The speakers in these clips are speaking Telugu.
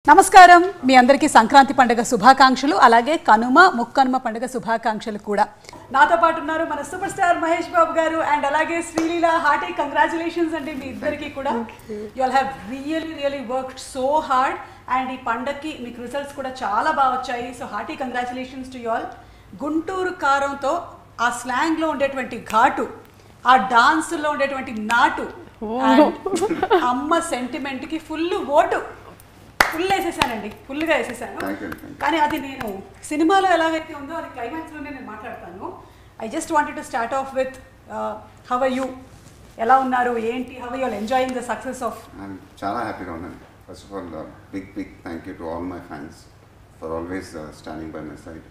నమస్కారం మీ అందరికీ సంక్రాంతి పండుగ శుభాకాంక్షలు అలాగే కనుమ ముక్కనుమ పండుగ శుభాకాంక్షలు కూడా నాతో పాటు ఉన్నారు మన సూపర్ స్టార్ మహేష్ బాబు గారు అండ్ అలాగే శ్రీలీల హార్టీ కంగ్రాచులేషన్స్ అండి మీ ఇద్దరికి కూడా you all have really worked so hard and ఈ పండగకి మీకు రిజల్ట్స్ కూడా చాలా బాగా వచ్చాయి so hearty congratulations to you all Guntur కారంతో ఆ స్లాంగ్ లో ఉండేటువంటి ఘాటు ఆ డాన్స్ లో ఉండేటువంటి నాటు అమ్మ సెంటిమెంట్ కి ఫుల్ ఓటు ఫుల్ వేసేసానండి ఫుల్గా వేసేసాను కానీ అది నేను సినిమాలో ఎలాగైతే ఉందో అది క్లైమాక్స్లోనే నేను మాట్లాడతాను I just wanted to start off with how are you ఎలా ఉన్నారు ఏంటి how are you enjoying the success of చాలా హ్యాపీగా ఉన్నాను first of all big thank you to all my fans for always standing by my side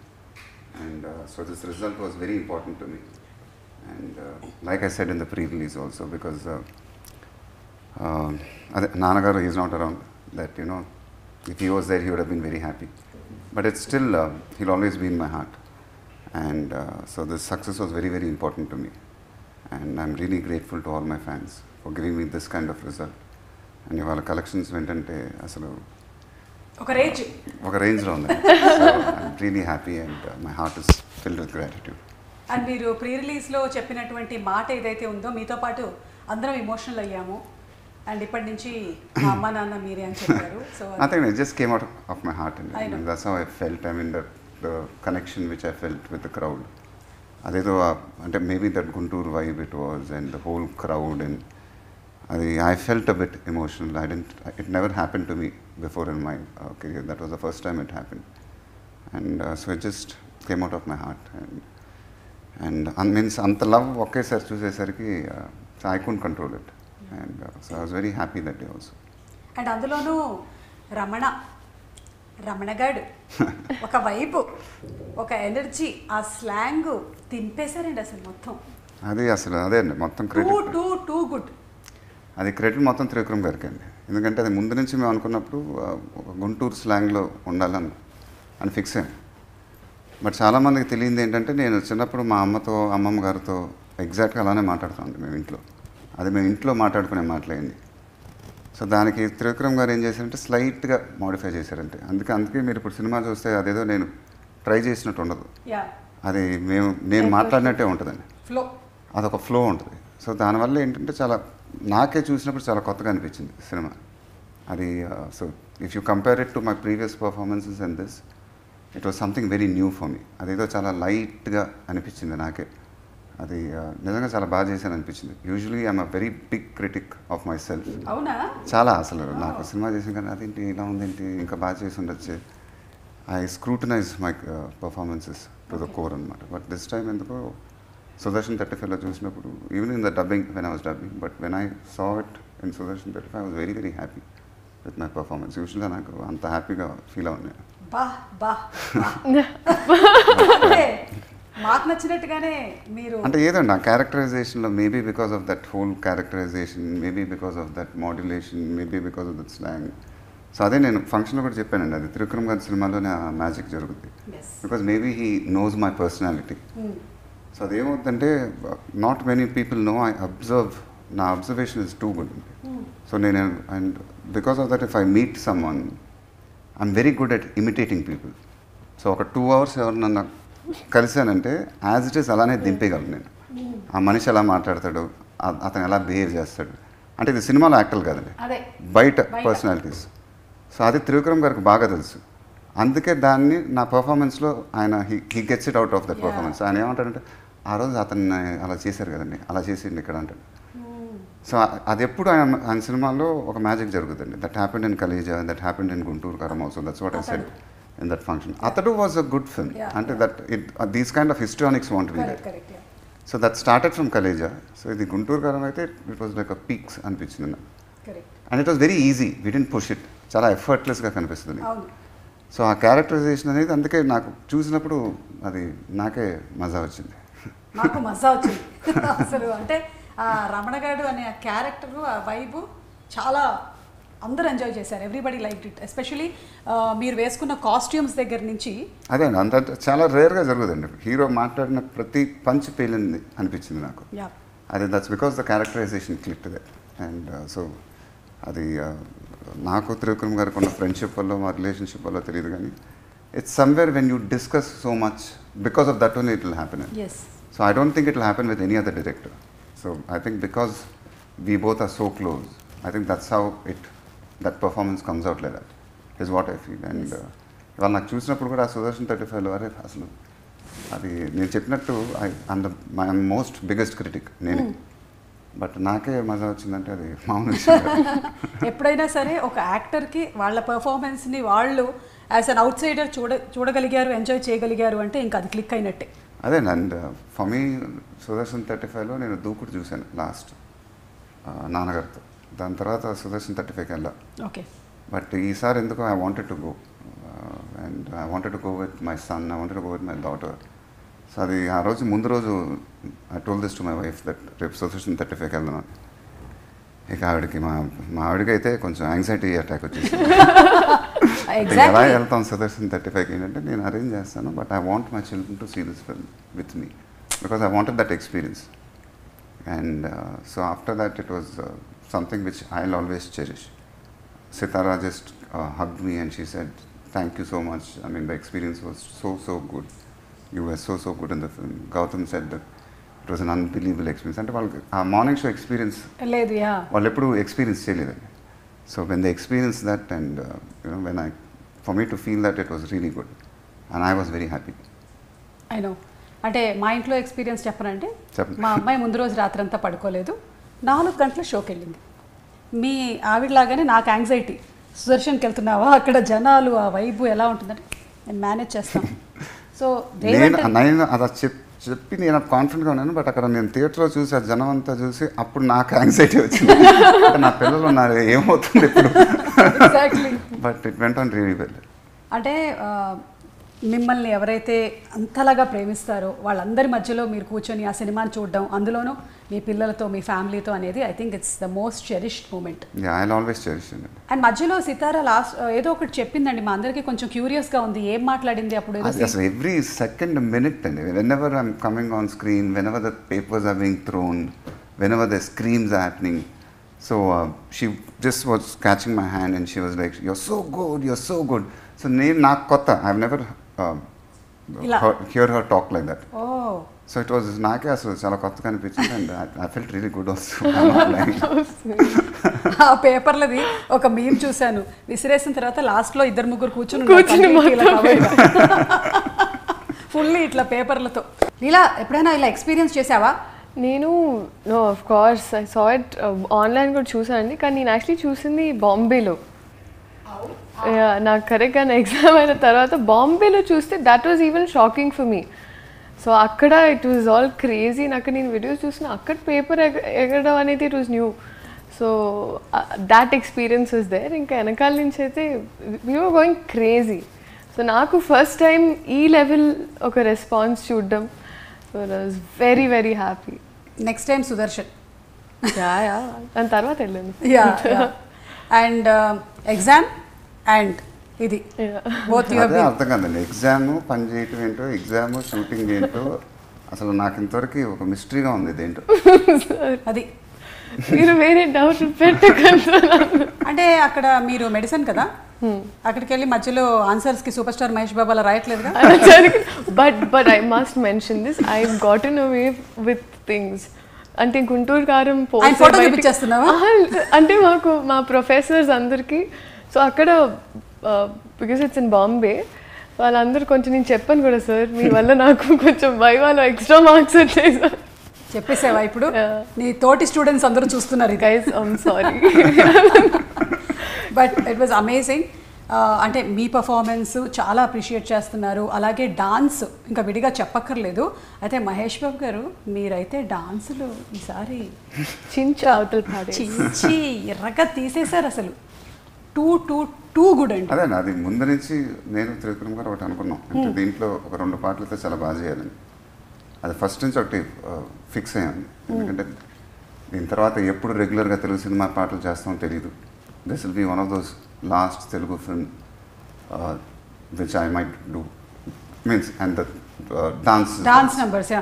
and so this result was very important to me and like I said in the pre release also because అదే నాన్నగారు is not around that you no if he was there, he would have been very happy. But it's still, he'll always be in my heart. And so this success was very important to me. And I'm really grateful to all my fans for giving me this kind of result. And your collections went and ఒక రేంజ్లో ఉంది. So I'm really happy and my heart is filled with gratitude. And మీరు ప్రీ రిలీజ్లో చెప్పినటువంటి మాట ఏదైతే ఉందో మీతో పాటు అందరం ఎమోషనల్ అయ్యాము అండ్ ఇప్పటి నుంచి మా అమ్మ నాన్న మీరే అని చెప్పారు so nothing, it just came out of my heart and that's how I felt. I mean the connection which I felt with the crowd adedo ante maybe that Guntur vibe it was and the whole crowd and I felt a bit emotional. It never happened to me before in my career. That was the first time it happened and so it just came out of my heart and means anta love ఒకేసారి చూసేసరికి I couldn't control it. And so I was very happy that day also. And అందులోనూ రమణగాడు ఒక వైపు ఒక ఎనర్జీ ఆ స్లాంగ్ తింపేశారండి అసలు మొత్తం అదే అండి మొత్తం క్రెడిట్ టూ గుడ్ అది క్రెడిట్ మొత్తం త్రివిక్రమ్ గారికి అండి ఎందుకంటే అది ముందు నుంచి మేము అనుకున్నప్పుడు గుంటూరు స్లాంగ్లో ఉండాలని ఫిక్స్ అయ్యాం. బట్ చాలామందికి తెలియంది ఏంటంటే నేను చిన్నప్పుడు మా అమ్మమ్మ గారితో ఎగ్జాక్ట్గా అలానే మాట్లాడుతామండి మేము ఇంట్లో. అది మేము ఇంట్లో మాట్లాడుకునే మాటలైంది. సో దానికి త్రివిక్రమ్ గారు ఏం చేశారంటే స్లైట్గా మోడిఫై చేశారంటే అందుకే మీరు ఇప్పుడు సినిమా చూస్తే అదేదో నేను ట్రై చేసినట్టు ఉండదు, అది నేను మాట్లాడినట్టే ఉంటుందండి, అదొక ఫ్లో ఉంటుంది. సో దానివల్ల ఏంటంటే చాలా నాకే చూసినప్పుడు చాలా కొత్తగా అనిపించింది సినిమా అది. So if you compare it to my previous performances and this it was something very new for me. అదేదో చాలా లైట్గా అనిపించింది నాకే. అది నిజంగా చాలా బాగా చేశాను అనిపించింది. Usually I'm a very big critic of myself. చాలా అసలు నాకు సినిమా చేసిన కానీ అదేంటి ఇలా ఉందేంటి ఇంకా బాగా చేసి ఉండొచ్చు. I scrutinise my performances to the core అనమాట. బట్ దిస్ టైమ్ ఎందుకో సుదర్శన్ 35లో చూసినప్పుడు even in the dubbing when I was dubbing but when I saw it in Sudarshan 35 I was very happy with my performance. యూజువల్గా నాకు అంత హ్యాపీగా ఫీల్ అవును. మాకు నచ్చినట్టుగానే మీరు అంటే ఏదండి ఆ క్యారెక్టరైజేషన్లో maybe because of that whole characterization, maybe because of that modulation, maybe because of that slang. So అదే నేను ఫంక్షన్లో కూడా చెప్పానండి, అది త్రివిక్రమ్ గారి సినిమాలోనే ఆ మ్యాజిక్ జరుగుతుంది. Because maybe he knows my personality. So అదేమవుతుందంటే not many people know I observe, నా observation is too good. So నేను and because of that if I meet someone I'm very good at imitating people. So ఒక 2 hours ఎవరినన్నా కలిసానంటే యాజ్ ఇట్ ఈస్ అలానే దింపేయగలను నేను. ఆ మనిషి ఎలా మాట్లాడతాడు, అతను ఎలా బిహేవ్ చేస్తాడు, అంటే ఇది సినిమాలో యాక్టర్లు కాదండి, బయట పర్సనాలిటీస్. సో అది త్రివిక్రమ్ గారికి బాగా తెలుసు. అందుకే దాన్ని నా పర్ఫార్మెన్స్లో ఆయన he gets it out of that performance. ఆయన ఏమంటాడంటే ఆ రోజు అతన్ని అలా చేశారు కదండి, అలా చేసిండి ఇక్కడ అంటాడు. సో అది ఎప్పుడు ఆయన సినిమాలో ఒక మ్యాజిక్ జరుగుతుంది. That happened in Khaleja, that happened in Guntur Kaaram also. That's what I said in that function. Atadu was a good film. And that these kind of histrionics want to be there. So that started from Kaleja. So the Guntur Karam aithe it was like a peaks anpichindi. And it was very easy. We didn't push it. Chala effortless ga kanipistundi. So ఆ క్యారెక్టరైజేషన్ అనేది అందుకే నాకు చూసినప్పుడు అది నాకే మజా వచ్చింది. నాకు మజా వచ్చింది అసలు. అంటే ఆ రమణగాడు అనే ఆ క్యారెక్టర్ ఆ వైబు చాలా అందరూ ఎంజాయ్ చేశారు. Everybody like it. ఎస్పెషలీ మీరు వేసుకున్న కాస్ట్యూమ్స్ దగ్గర నుంచి అదే అంత చాలా రేర్గా జరుగుతుంది. హీరో మాట్లాడిన ప్రతి పంచ్ పేలింది అనిపించింది నాకు. అదే that's because the characterization click that. And so అది నాకు త్రివిక్రమ్ గారికి ఉన్న ఫ్రెండ్షిప్ వల్ల మా రిలేషన్షిప్ వల్ల తెలియదు కానీ it's somewhere when you discuss so much because of that only it will happen. So I don't think it will happen with any other director. So I think because we both are so close, I think that's how that performance comes out like that is what I feel. And ఇవాళ నాకు చూసినప్పుడు కూడా ఆ సుదర్శన్ 35లో అరే అసలు అది నేను చెప్పినట్టు మై మోస్ట్ బిగ్గెస్ట్ క్రిటిక్ నేనే, బట్ నాకే మజా వచ్చిందంటే అది మామూలు విషయం. ఎప్పుడైనా సరే ఒక యాక్టర్కి వాళ్ళ పర్ఫార్మెన్స్ని వాళ్ళు యాజ్ అన్ అవుట్ సైడర్ చూడగలిగారు, ఎంజాయ్ చేయగలిగారు అంటే ఇంకా అది క్లిక్ అయినట్టే. అదే. అండ్ ఫర్ మీ సుదర్శన్ 35లో నేను దూకుడు చూశాను లాస్ట్ నాన్నగారితో, దాని తర్వాత సుదర్శన్ 35కి వెళ్ళా. ఓకే. బట్ ఈసారి ఎందుకో I wanted to go and I wanted to go with my son, I wanted to go with my daughter. So అది ఆ రోజు ముందు రోజు I told this to my wife that రేపు సుదర్శన్ 35కి వెళ్దాను. ఇక ఆవిడకి మా ఆవిడకి అయితే కొంచెం యాంగ్జైటీ అటాక్ వచ్చేసి ఎలా వెళ్తాం సుదర్శన్ 35కి ఏంటంటే నేను అరేంజ్ చేస్తాను, but I want my children to see this film with me because I wanted that experience. And so after that it was something which I'll always cherish. Sitara just hugged me and she said, "Thank you so much. I mean, the experience was so good. You were so good in the film." Gautam said that it was an unbelievable experience. And వాళ్ళకి ఆ మార్నింగ్ షో ఎక్స్పీరియన్స్ లేదు, వాళ్ళు ఎప్పుడు ఎక్స్పీరియన్స్ చేయలేదండి. So when they experience that and when for me to feel that it was really good and I was very happy. I know. అంటే మా ఇంట్లో ఎక్స్పీరియన్స్ చెప్పనంటే, మా అమ్మాయి ముందు రోజు రాత్రంతా పడుకోలేదు, 4 గంటల షోకి వెళ్ళింది. మీ ఆవిడలాగానే నాకు యాంగ్జైటీ, సుదర్శన్కి వెళ్తున్నావా, అక్కడ జనాలు ఆ వైబు ఎలా ఉంటుందంటే నేను మేనేజ్ చేస్తాను. సో నేను అలా చెప్పి నేను కాన్ఫిడెంట్గా ఉన్నాను, బట్ అక్కడ నేను థియేటర్లో చూసి ఆ జనం అంతా చూసి అప్పుడు నాకు యాంగ్జైటీ వచ్చింది. నా పిల్లలు ఉన్నారు ఏమవుతుంది ఇప్పుడు, but it went on really well. అంటే మిమ్మల్ని ఎవరైతే అంతలాగా ప్రేమిస్తారో వాళ్ళందరి మధ్యలో మీరు కూర్చొని ఆ సినిమాని చూడడం, అందులోనూ మీ పిల్లలతో మీ ఫ్యామిలీతో అనేది I think it's the most cherished moment. And మధ్యలో సితారా లాస్ట్ ఏదో ఒకటి చెప్పిందండి, మా అందరికీ కొంచెం క్యూరియస్గా ఉంది, ఏం మాట్లాడింది అప్పుడు? అసలు ఎవ్రీ సెకండ్ మినిట్ అండి, whenever I'm coming on screen, whenever the papers are being thrown, whenever the screams are happening, so she just was catching my hand and she was like you're so good, you're so good. So నేను నాకు కొత్త, I have never hear her talk like that. Oh. So it was నాకే అసలు చాలా కొత్తగా అనిపించింది and I felt really good also. ఆ పేపర్లది ఒక మీమ్ చూశాను, విసిరేసిన తర్వాత లాస్ట్లో 2-3 కూర్చుని ఫుల్లీ ఇట్లా పేపర్లతో. లీలా ఎప్పుడైనా ఇలా ఎక్స్పీరియన్స్ చేసావా? నేను no of course I saw it online కూడా చూసానండి, కానీ నేను యాక్చువల్లీ చూసింది బాంబేలో. నాకు కరెక్ట్గా నా ఎగ్జామ్ అయిన తర్వాత బాంబేలో చూస్తే that was even shocking for me. So అక్కడ ఇట్ వాజ్ ఆల్ క్రేజీ. నాకు నేను వీడియోస్ చూసిన అక్కడ పేపర్ ఎగరడం అనేది it was new. So that experience was there. ఇంకా వెనకాల నుంచి అయితే we were going crazy. So నాకు ఫస్ట్ టైం ఈ లెవెల్ ఒక రెస్పాన్స్ చూడడం, so I was very very happy. Next time Sudarshan దాని తర్వాత వెళ్ళాను. అండ్ ఎగ్జామ్ అండ్ ఇది అదే అర్థం కాదండి, ఎగ్జామ్ పని చేయటం ఏంటో, ఎగ్జామ్ షూటింగ్ ఏంటో, అసలు నాకు ఇంతవరకు ఒక మిస్టరీగా ఉంది ఇదేంటో. అది మీరు వేరే డౌట్ పెట్టకండి. అంటే అక్కడ మీరు మెడిసిన్ కదా, అక్కడికి వెళ్ళి మధ్యలో ఆన్సర్స్కి సూపర్ స్టార్ మహేష్ బాబు అలా రాయట్లేదుగా. But I must mention this, I gotten away with things. అంటే గుంటూరు కారం ఫోటో చూపించేస్తున్నావా అంటే మాకు మా ప్రొఫెసర్స్ అందరికీ, సో అక్కడ బికాస్ ఇట్స్ ఇన్ బాంబే, వాళ్ళందరూ కొంచెం నేను చెప్పాను కూడా, సార్ మీ వల్ల నాకు కొంచెం వైవాలో ఎక్స్ట్రా మార్క్స్ వచ్చాయి సార్. చెప్పేసావా ఇప్పుడు? నీ తోటి స్టూడెంట్స్ అందరూ చూస్తున్నారు guys, I'm sorry. But it was amazing. అంటే మీ పర్ఫార్మెన్స్ చాలా అప్రిషియేట్ చేస్తున్నారు, అలాగే డాన్స్ ఇంకా విడిగా చెప్పక్కర్లేదు. అయితే మహేష్ బాబు గారు మీరైతే డాన్సులు ఈసారి చించి అవతల పాడే చించి ఎర్రగా తీసేశారు అసలు. టూ గుడ్ అండి. అదే అది ముందు నుంచి నేను త్రివిక్రమ్ గారు ఒకటి అనుకున్నాం, అంటే దీంట్లో ఒక 2 పాటలతో చాలా బాగా చేయాలని. అది ఫస్ట్ నుంచి ఒకటి ఫిక్స్ అయ్యాను, ఎందుకంటే దీని తర్వాత ఎప్పుడు రెగ్యులర్గా తెలుగు సినిమా పాటలు చేస్తామో తెలియదు. This will be one of those last Telugu film which I might do means. And the dance numbers.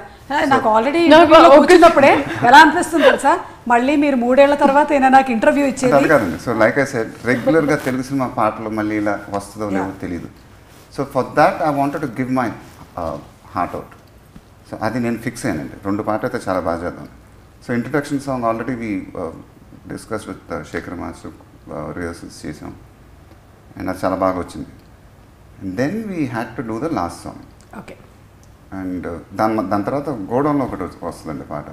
నాకు ఆల్రెడీ ఇంటర్వ్యూలో కూర్చున్నప్పుడే ఎలా అనిపిస్తుంది తెలుసా, మళ్ళీ మీరు 3 ఏళ్ల తర్వాత అయినా నాకు ఇంటర్వ్యూ ఇచ్చేది. అది కాదండి. సో లైక్ ఐ సెడ్, రెగ్యులర్గా తెలుగు సినిమా పాటలు మళ్ళీ ఇలా వస్తుందో లేదో తెలియదు. So for that I wanted to give my heart out. So అది నేను ఫిక్స్ అయ్యానండి. 2 పాటలు అయితే చాలా బాగా చేద్దాం. So introduction song already we discuss with Shekhar master, rehearsals చేసాం అండ్ అది చాలా బాగా వచ్చింది. And then we had to do the last song. Okay. And దాని తర్వాత గోడౌన్లో ఒకటి వస్తుందండి పాట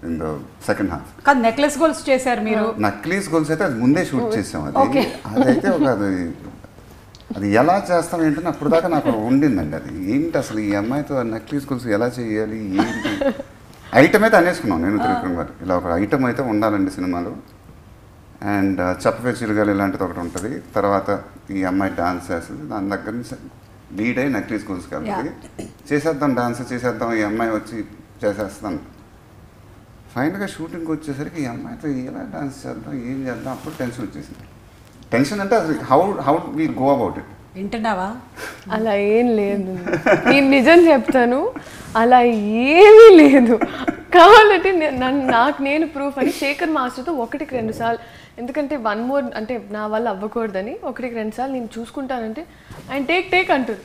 ఇన్ ద సెకండ్ హాఫ్. కాదు, నెక్లెస్ గోల్స్ చేశారు మీరు. నక్లీస్ గోల్స్ అయితే అది ముందే షూట్ చేసాం. అదైతే ఒక అది ఎలా చేస్తాం ఏంటని అప్పుడు దాకా నాకు ఉండిందండి. అది ఏంటి అసలు ఈ అమ్మాయితో నక్లీస్ గోల్స్ ఎలా చేయాలి ఏంటి ఐటమ్ అయితే అనేసుకున్నాం నేను త్రివిక్రమ్ గారు. ఇలా ఒక ఐటమ్ అయితే ఉండాలండి సినిమాలో. అండ్ చెప్పవే చిరుగాలి ఇలాంటిది ఒకటి ఉంటుంది. తర్వాత ఈ అమ్మాయి డాన్స్ చేస్తుంది. దాని దగ్గర నుంచి లీడ్ అయ్యి నక్లీస్ గోల్స్ కాబట్టి చేసేద్దాం, డాన్స్ చేసేద్దాం, ఈ అమ్మాయి వచ్చి చేసేస్తాను. ఫైనల్గా షూటింగ్కి వచ్చేసరికి ఈ అమ్మాయితో ఎలా డాన్స్ చేద్దాం, ఏం చేద్దాం, అప్పుడు టెన్షన్ వచ్చేసింది. టెన్షన్ అంటే అసలు how we go about it. వింటున్నావా? అలా ఏం లేదు, నేను నిజం చెప్తాను, అలా ఏమీ లేదు. కావాలంటే నాకు నేను ప్రూఫ్ అని శేఖర్ మాస్టర్తో 1-2 సార్లు, ఎందుకంటే 1 more అంటే నా వల్ల అవ్వకూడదని 1-2 సార్లు నేను చూసుకుంటానంటే ఆయన టేక్ అంటారు.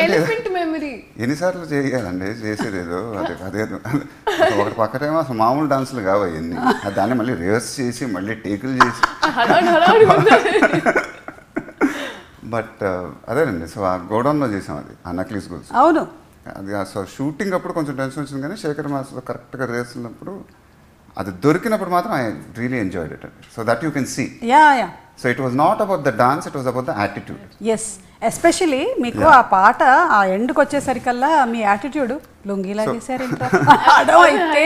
ఎలిఫెంట్ మెమరీ ఎన్నిసార్లు చేయాలండి చేసేది ఏదో అదే ఒకటి పక్కనేమో అసలు మామూలు డాన్సులు కావు అవన్నీ. దాన్ని మళ్ళీ రివర్స్ చేసి మళ్ళీ టేకులు చేసి బట్ అదేనండి. సో ఆ గోడౌన్లో చేసాం అది, ఆ నక్లీస్ గోల్స్. అవును, అది సో షూటింగ్ అప్పుడు కొంచెం టెన్షన్ వచ్చింది, కానీ శేఖర్ మాస్టర్తో కరెక్ట్గా రేస్తున్నప్పుడు అది దొరికినప్పుడు మాత్రం ఐ రియలీ ఎంజాయ్డ్ ఇట్ అండి. So that you can see. So it was not about the dance, it was about the attitude. Yes, especially మీకు ఆ పాట ఆ ఎండ్కి వచ్చేసరికల్లా మీ యాటిట్యూడ్ లొంగి లాగేశారు అయితే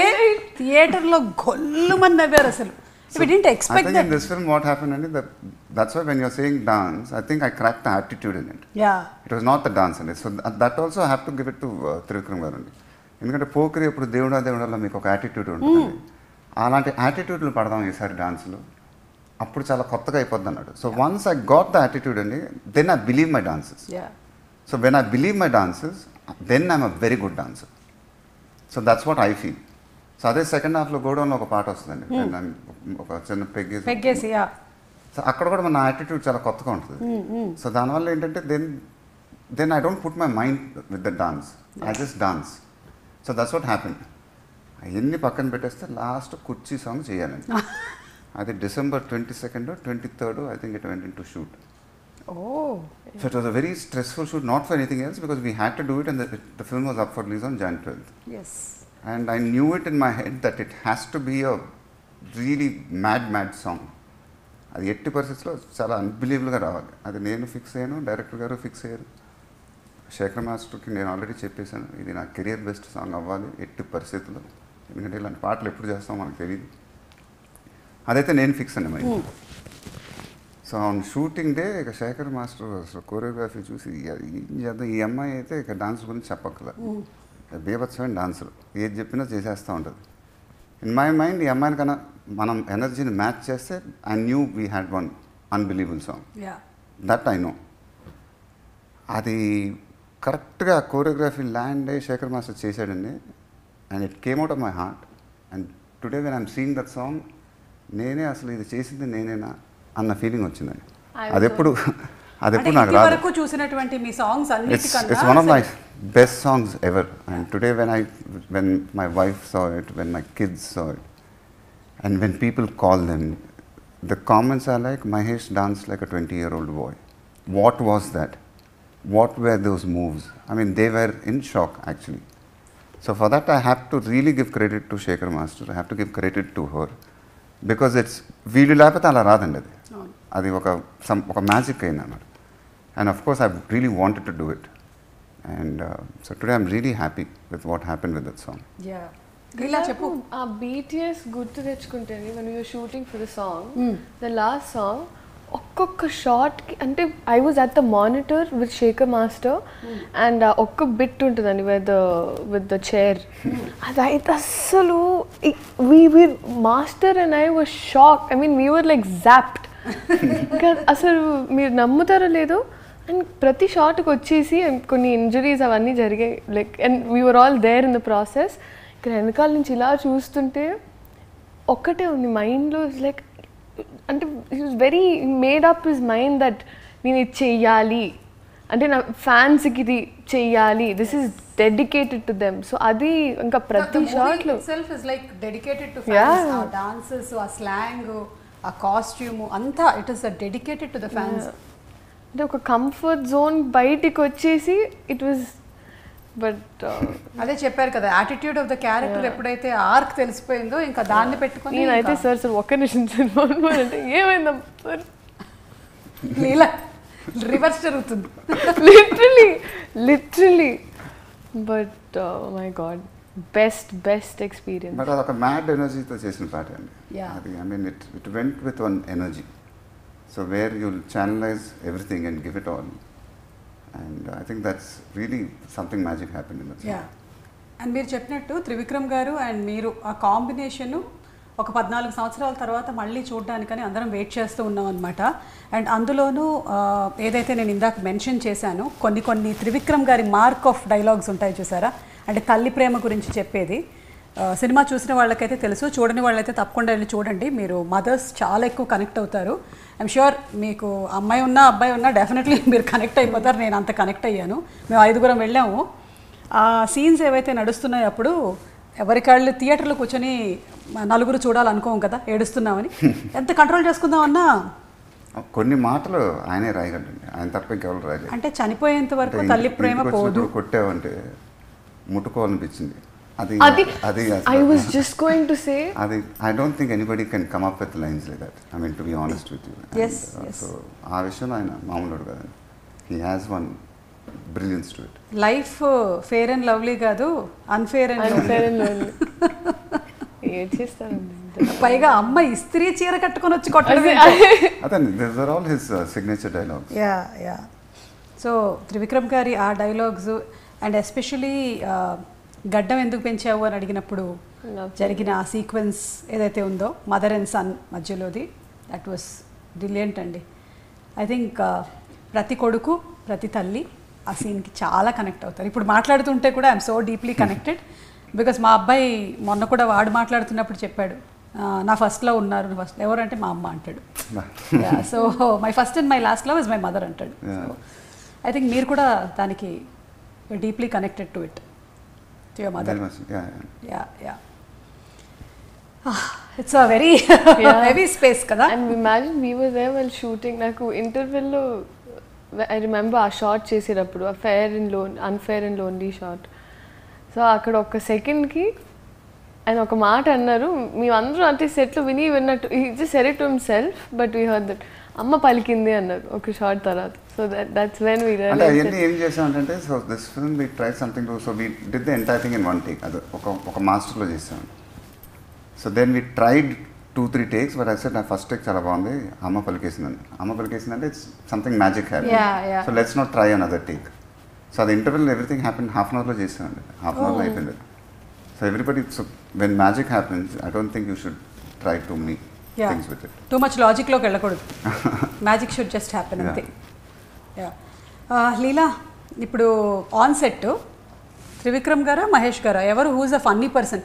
థియేటర్లో గొల్లుమని నవ్వారు అసలు. We didn't expect I think that. in this film what happened, and that's why when you're saying dance, I think I cracked the attitude in it. Yeah. It was not the dance in it. So that also I have to give it to Trivikram garu. ఎందుకంటే పోకరి ఎప్పుడు దేవుడాలో మీకు ఒక యాటిట్యూడ్ ఉంటుంది. అలాంటి యాటిట్యూడ్లు పడదాం ఈసారి డాన్స్లో, అప్పుడు చాలా కొత్తగా అయిపోద్ది అన్నాడు. So once I got the attitude అండి, then I believe my dances. So when I believe my dances, then I'm a very good dancer. So that's what I feel. So అదే సెకండ్ హాఫ్లో గోడౌన్లో ఒక పాట వస్తుందండి, ఒక చిన్న పెగ్గేసి. సో అక్కడ కూడా మన యాటిట్యూడ్ చాలా కొత్తగా ఉంటుంది. సో దానివల్ల ఏంటంటే then I don't put my mind with the dance, I just dance. So that's what happened. అవన్నీ పక్కన పెట్టేస్తే లాస్ట్ కుర్చీ సాంగ్ చేయాలండి. అది December 22nd or 23rd, I think it went into shoot. Oh. So it was a very stressful shoot, not for anything else, because we had to do it, and the film was up for release on Jan 12th. Yes. And I knew it in my head that it has to be a really mad song. అది ఎట్టి పరిస్థితుల్లో చాలా అన్బిలీవబుల్గా రావాలి. అది నేను ఫిక్స్ అయ్యాను, డైరెక్టర్ గారు ఫిక్స్ అయ్యారు. శేఖర్ మాస్టర్కి నేను ఆల్రెడీ చెప్పేశాను, ఇది నా కెరియర్ బెస్ట్ సాంగ్ అవ్వాలి ఎట్టి పరిస్థితుల్లో, ఎందుకంటే ఇలాంటి పాటలు ఎప్పుడు చేస్తామో మనకు తెలియదు. అదైతే నేను ఫిక్స్ అండి మరి. సో ఆన్ షూటింగ్ డే ఇక శేఖర్ మాస్టర్ అసలు కోరియోగ్రఫీ చూసి ఏం చేద్దాం, ఈ అమ్మాయి అయితే ఇక డాన్స్ గురించి చెప్పక్కల, బీభత్సమైన డాన్సులు ఏది చెప్పినా చేసేస్తూ ఉంటుంది. ఇన్ మై మైండ్ ఈ అమ్మాయిని కన్నా మనం ఎనర్జీని మ్యాచ్ చేస్తే I knew we had one unbelievable song. That I know. అది కరెక్ట్గా కోరియోగ్రఫీ ల్యాండ్ అయ్యి శేఖర్ మాస్టర్ చేశాడండి. And it came out of my heart. And today when I'm seeing that song, నేనే అసలు ఇది చేసింది నేనేనా అన్న ఫీలింగ్ వచ్చిందండి. అదెప్పుడు నాకు రాదు. చూసినటువంటి మీ songs it's one of my best songs ever. And today when my wife saw it, when my kids saw it, and when people call them, the comments are like, Mahesh danced like a 20-year-old boy. What was that? What were those moves? I mean, they were in shock actually. So for that I have to really give credit to Shekhar Master. I have to give credit to her, because it's వీళ్ళు లేకపోతే అలా రాదండి. అది ఒక మ్యాజిక్ అయింది అన్నమాట. And of course I really wanted to do it. And so today I'm really happy with what happened with that song. Yeah. చెప్పు ఆ BTS గుర్తు తెచ్చుకుంటేనే when we were shooting for the song, the last song, ఒక్కొక్క షాట్కి అంటే I was at the monitor with Shekhar master and ఒక్క బిట్ ఉంటుందండి విత్ ద చైర్. అదైతే అస్సలు వీర్ master and I was shock. I mean we were like zapped. అసలు మీరు నమ్ముతారో లేదో, అండ్ ప్రతి షాట్కి వచ్చేసి కొన్ని ఇంజరీస్ అవన్నీ జరిగాయి like and we are all there in the process. ఇక్కడ వెనకాల నుంచి ఇలా చూస్తుంటే ఒక్కటే ఉంది మైండ్లో, లైక్ అంటే he was very made up his mind that నేను ఇది చెయ్యాలి, అంటే నా ఫ్యాన్స్కి ఇది చెయ్యాలి, this is dedicated to them. So అది ఇంకా ప్రతి షాట్లో itself is like dedicated to fans. ఆ dances, ఆ slang, ఆ కాస్ట్యూమ్ అంతా it is dedicated to the fans. అంటే ఒక కంఫర్ట్ జోన్ బయటికి వచ్చేసి ఇట్ వాజ్. బట్ అదే చెప్పారు కదా, యాటిట్యూడ్ ఆఫ్ ద క్యారెక్టర్ ఎప్పుడైతే ఆర్క్ తెలిసిపోయిందో ఇంకా దాన్ని పెట్టుకొని నేనైతే సార్ ఒక్క నిమిషం సినిమా అంటే ఏమైందా సార్ లీలా రివర్స్ జరుగుతుంది literally. But my god best experience. But అదొక మ్యాడ్ ఎనర్జీతో చేసిన పాట అండి. Yeah. అది I mean it went with one energy. So where you'll channelise everything and give it all. And I think that's really something magic happen in that. Yeah and మీరు చెప్పినట్టు త్రివిక్రమ్ గారు అండ్ మీరు ఆ కాంబినేషను ఒక 14 సంవత్సరాల తర్వాత మళ్ళీ చూడడానికని అందరం వెయిట్ చేస్తూ ఉన్నాం అనమాట. అండ్ అందులోనూ ఏదైతే నేను ఇందాక మెన్షన్ చేశానో కొన్ని త్రివిక్రమ్ గారి మార్క్ ఆఫ్ డైలాగ్స్ ఉంటాయి చూసారా, అంటే తల్లి ప్రేమ గురించి చెప్పేది. సినిమా చూసిన వాళ్ళకైతే తెలుసు, చూడని వాళ్ళైతే తప్పకుండా వెళ్ళి చూడండి. మీరు మదర్స్ చాలా ఎక్కువ కనెక్ట్ అవుతారు. ఐఎమ్ ష్యూర్ మీకు అమ్మాయి ఉన్నా అబ్బాయి ఉన్నా డెఫినెట్లీ మీరు కనెక్ట్ అయిపోతారు. నేను అంత కనెక్ట్ అయ్యాను. మేము 5గురం వెళ్ళాము. ఆ సీన్స్ ఏవైతే నడుస్తున్నాయో అప్పుడు ఎవరికాళ్ళు థియేటర్లో కూర్చొని 4 చూడాలనుకోం కదా, ఏడుస్తున్నామని ఎంత కంట్రోల్ చేసుకుందామన్నా కొన్ని మాటలు ఆయనే రాయగలండి, ఆయన తప్ప ఇంకెవరు రాయలేదు. అంటే చనిపోయేంత వరకు తల్లి ప్రేమ పోదు. కొట్టావంటే ముట్టుకోవాలనిపించింది. అది I was just going to say అది I don't think anybody can come up with lines like that. I mean, to be honest with you. Yes, and, yes. So ఆ విషయంలో ఆయన మామూలుడు కదండి. He has one brilliance to it. Life fair and lovely కాదు, అన్ఫేర్ అండ్ లోన్లీ. ఏం చేస్తారండి పైగా అమ్మ ఇస్త్రీ చీర కట్టుకొని వచ్చి కొట్టడం. అదే these are all his signature dialogues. Yeah so Trivikram గారి ఆ డైలాగ్స్ అండ్ ఎస్పెషలీ గడ్డం ఎందుకు పెంచావు అని అడిగినప్పుడు జరిగిన ఆ సీక్వెన్స్ ఏదైతే ఉందో మదర్ అండ్ సన్ మధ్యలోది, దట్ వాస్ బ్రిలియంట్ అండి. ఐ థింక్ ప్రతి కొడుకు ప్రతి తల్లి ఆ సీన్కి చాలా కనెక్ట్ అవుతారు. ఇప్పుడు మాట్లాడుతుంటే కూడా I'm so deeply connected because మా అబ్బాయి మొన్న కూడా వాడు మాట్లాడుతున్నప్పుడు చెప్పాడు, నా ఫస్ట్లో ఉన్నారు, ఫస్ట్ ఎవరంటే మా అమ్మ అంటాడు. So my first and my last love is my mother అంటాడు. సో ఐ థింక్ మీరు కూడా దానికి deeply connected to it, to your mother. Very much, yeah. It's a very heavy space kada. And imagine we were there while shooting. నాకు ఇంటర్వెల్లో ఐ రిమెంబర్ ఆ షార్ట్ చేసేటప్పుడు ఆ unfair and lonely short. So అక్కడ ఒక సెకండ్కి ఆయన ఒక మాట అన్నారు, మేమందరూ అంటే సెట్లో విన్నట్టు he just said it to himself but we heard that అమ్మ పలికింది అన్నారు ఒక షార్ట్ తర్వాత. సో that's when we అంటే realized అవన్నీ ఏం చేసామంటే, so this film we try something to, so we did the entire thing in one take. అది ఒక మాస్టర్లో చేసాం. So then we tried 2-3 takes, but I said నా ఫస్ట్ టేక్ చాలా బాగుంది, అమ్మ పలికేసిందంటే it's something magic happy. So let's not try another take. So అది interval everything happen half an అవర్లో చేసామండి. హాఫ్ అన్ అవర్లో అయిపోయింది. So everybody, so when magic happens I don't think you should try to me things with it. Too much లాజిక్లోకి వెళ్ళకూడదు. మ్యాజిక్ షుడ్ జస్ట్ హ్యాపెన్ అంతే. లీలా, ఇప్పుడు ఆన్ సెట్ త్రివిక్రమ్ గారా మహేష్ గారా ఎవరు whose a funny person?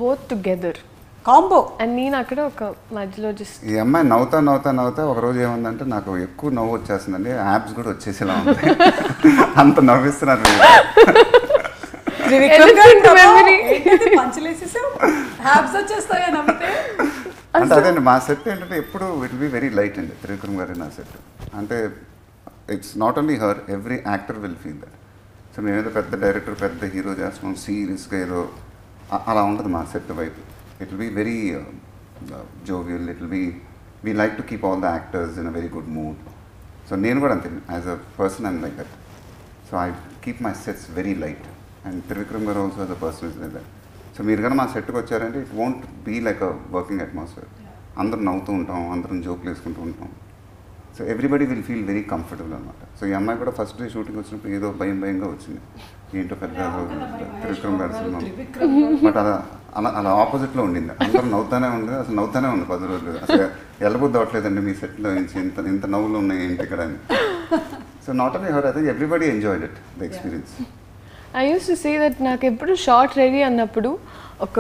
Both together combo. And నేను అక్కడ ఒక మధ్యలో జస్ట్ ఈ అమ్మాయి నవ్వుతా ఒకరోజు ఏముందంటే నాకు ఎక్కువ నవ్వు వచ్చేస్తుందండి, యాప్స్ కూడా వచ్చేసేలా ఉంది. అంత నవ్విస్తున్నారు త్రివిక్రమ్ గారు పంచలేసేసావు, హ్యాబ్స్ వచ్చేస్తాయా నవ్వితే? అంటే అదేండి మా సెట్ ఏంటంటే ఎప్పుడు it will be very light అండి త్రివిక్రమ్ గారి నా సెట్. అంటే it's not only her, every actor will feel that. So మేమేదో పెద్ద డైరెక్టర్ పెద్ద హీరో చేస్తున్నాం సీరియస్గా ఏదో అలా ఉండదు మా సెట్ వైపు. It will be very jovial, it will be we like to keep all the actors in a very good mood. So నేను కూడా అంతే, as a person I'm like that. So I keep my sets very light and Trivikram garu also as a person is like that. So మీరు కానీ మా సెట్కి వచ్చారంటే it won't be like a working atmosphere. అందరం నవ్వుతూ ఉంటాం, అందరం జోకులు వేసుకుంటూ ఉంటాం. So everybody will feel very comfortable అనమాట. సో ఈ అమ్మాయి కూడా ఫస్ట్ డే షూటింగ్ వచ్చినప్పుడు ఏదో భయంగా వచ్చింది, ఏంటో పెద్ద త్రివిక్రమ్ గారి సినిమా. బట్ అలా ఆపోజిట్లో ఉండింది, అందరం నవ్వుతానే ఉంది, అసలు నవ్వుతానే ఉంది 10 రోజులు. అసలు వెళ్ళబుద్ధి అవ్వట్లేదండి మీ సెట్లో నుంచి ఇంత నవ్వులు ఉన్నాయి ఏంటి ఇక్కడ అని. So so not only her, I think everybody enjoyed it, the experience. I use to say that నాకు ఎప్పుడు షార్ట్ రెడీ అన్నప్పుడు ఒక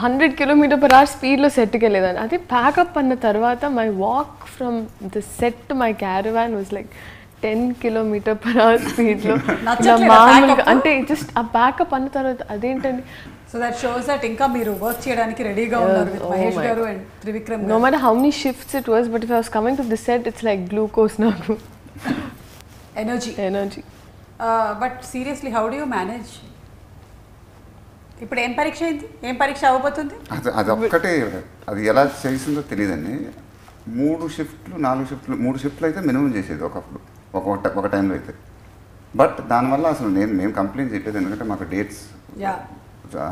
100 km/h స్పీడ్లో సెట్కి వెళ్ళేదాన్ని. అది ప్యాకప్ అన్న తర్వాత my walk from the set to my caravan was like 10 km/h స్పీడ్లో. మామూలుగా అంటే జస్ట్ ఆ ప్యాకప్ అన్న తర్వాత అదేంటండి. సో దట్ షోస్ దట్ ఇంకా మీరు వర్క్ చేయడానికి రెడీగా ఉన్నారు విత్ మహేష్ గారు అండ్ త్రివిక్రమ్ గారు. No matter how many shifts it was, but if I was coming to the set, it's like glucose నాకు. Energy. But seriously how do you manage? ఇప్పుడు ఏం పరీక్ష అయింది, ఏం పరీక్ష అవ్వబోతుంది? అది ఒక్కటే, అది ఎలా చేసిందో తెలియదండి. 3 షిఫ్ట్లు 4 షిఫ్ట్లు 3 షిఫ్ట్లు అయితే మినిమం చేసేది ఒకప్పుడు, ఒక టైంలో అయితే. బట్ దానివల్ల అసలు మేము కంప్లైంట్ చేయలేదు, ఎందుకంటే మాకు డేట్స్